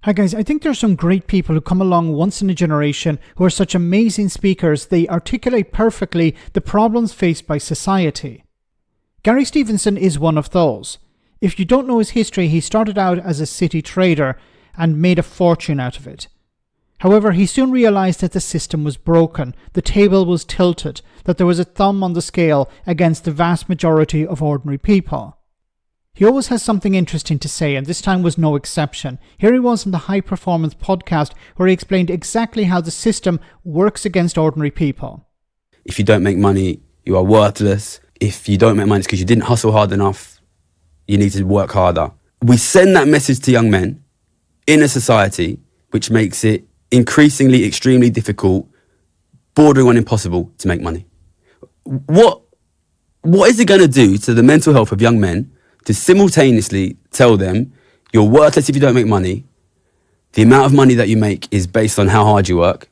Hi guys, I think there's some great people who come along once in a generation who are such amazing speakers. They articulate perfectly the problems faced by society. Gary Stevenson is one of those. If you don't know his history, he started out as a city trader and made a fortune out of it. However, he soon realized that the system was broken, the table was tilted, that there was a thumb on the scale against the vast majority of ordinary people. He always has something interesting to say, and this time was no exception. Here he was in the High Performance podcast, where he explained exactly how the system works against ordinary people. If you don't make money, you are worthless. If you don't make money, it's because you didn't hustle hard enough. You need to work harder. We send that message to young men in a society which makes it increasingly extremely difficult, bordering on impossible, to make money. What is it going to do to the mental health of young men to simultaneously tell them you're worthless if you don't make money, the amount of money that you make is based on how hard you work,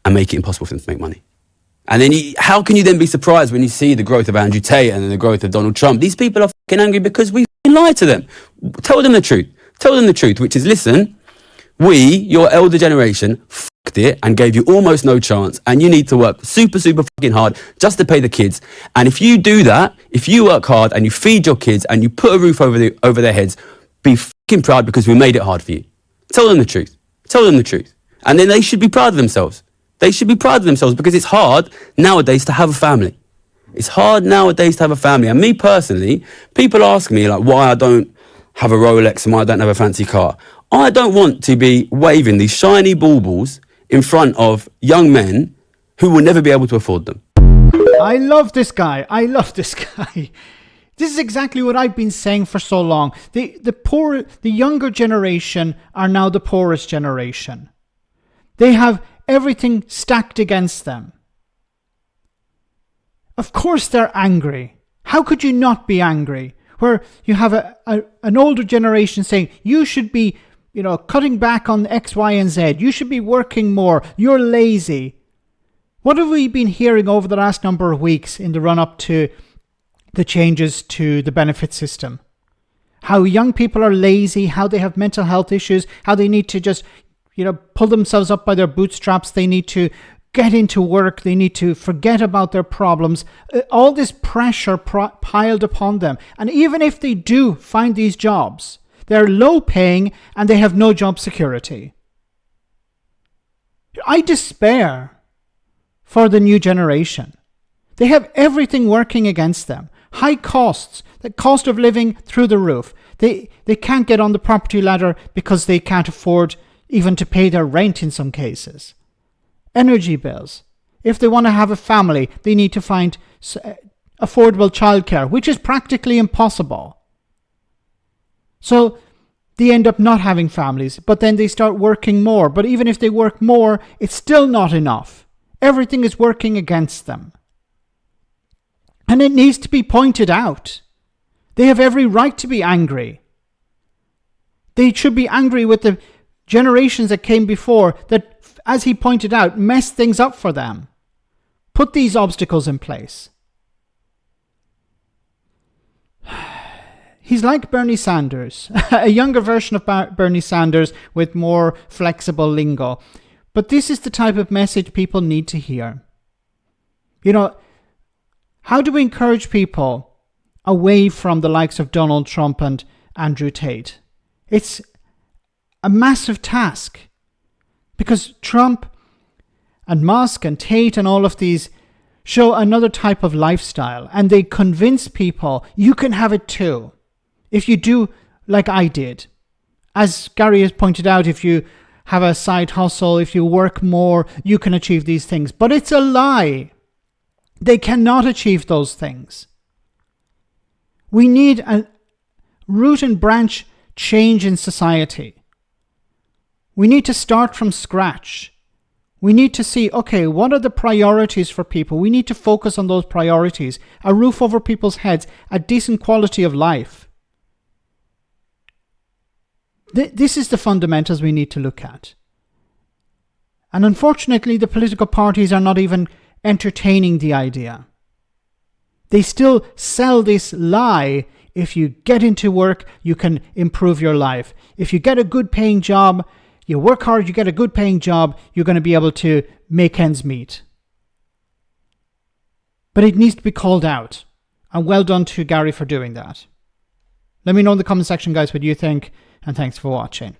and make it impossible for them to make money? And then how can you then be surprised when you see the growth of Andrew Tate and then the growth of Donald Trump? These people are fucking angry because we lied to them. Tell them the truth. Tell them the truth, which is, listen, we, your elder generation, fucked it and gave you almost no chance, and you need to work super fucking hard just to pay the kids. And if you do that, if you work hard and you feed your kids and you put a roof over their heads, be fucking proud because we made it hard for you. Tell them the truth. Tell them the truth. And then they should be proud of themselves. They should be proud of themselves because it's hard nowadays to have a family. It's hard nowadays to have a family. And me personally, people ask me like why I don't have a Rolex and why I don't have a fancy car. I don't want to be waving these shiny baubles in front of young men who will never be able to afford them. I love this guy. This is exactly what I've been saying for so long. The younger generation are now the poorest generation. They have everything stacked against them. Of course they're angry. How could you not be angry? Where you have an older generation saying, you should be cutting back on X, Y, and Z. You should be working more. You're lazy. What have we been hearing over the last number of weeks in the run-up to the changes to the benefit system? How young people are lazy, how they have mental health issues, how they need to just, pull themselves up by their bootstraps. They need to get into work. They need to forget about their problems. All this pressure piled upon them. And even if they do find these jobs, they're low paying and they have no job security. I despair for the new generation. They have everything working against them. High costs, the cost of living through the roof. They can't get on the property ladder because they can't afford even to pay their rent in some cases. Energy bills. If they want to have a family, they need to find affordable childcare, which is practically impossible. So they end up not having families, but then they start working more. But even if they work more, it's still not enough. Everything is working against them. And it needs to be pointed out. They have every right to be angry. They should be angry with the generations that came before that, as he pointed out, messed things up for them. Put these obstacles in place. He's like Bernie Sanders, a younger version of Bernie Sanders with more flexible lingo. But this is the type of message people need to hear. How do we encourage people away from the likes of Donald Trump and Andrew Tate? It's a massive task because Trump and Musk and Tate and all of these show another type of lifestyle, and they convince people you can have it too. If you do like I did, as Gary has pointed out, if you have a side hustle, if you work more, you can achieve these things. But it's a lie. They cannot achieve those things. We need a root and branch change in society. We need to start from scratch. We need to see, okay, what are the priorities for people? We need to focus on those priorities. A roof over people's heads, a decent quality of life. This is the fundamentals we need to look at. And unfortunately, the political parties are not even entertaining the idea. They still sell this lie if you get into work, you can improve your life. If you get a good paying job, you work hard, you get a good paying job, you're going to be able to make ends meet. But it needs to be called out. And well done to Gary for doing that. Let me know in the comment section, guys, what you think, and thanks for watching.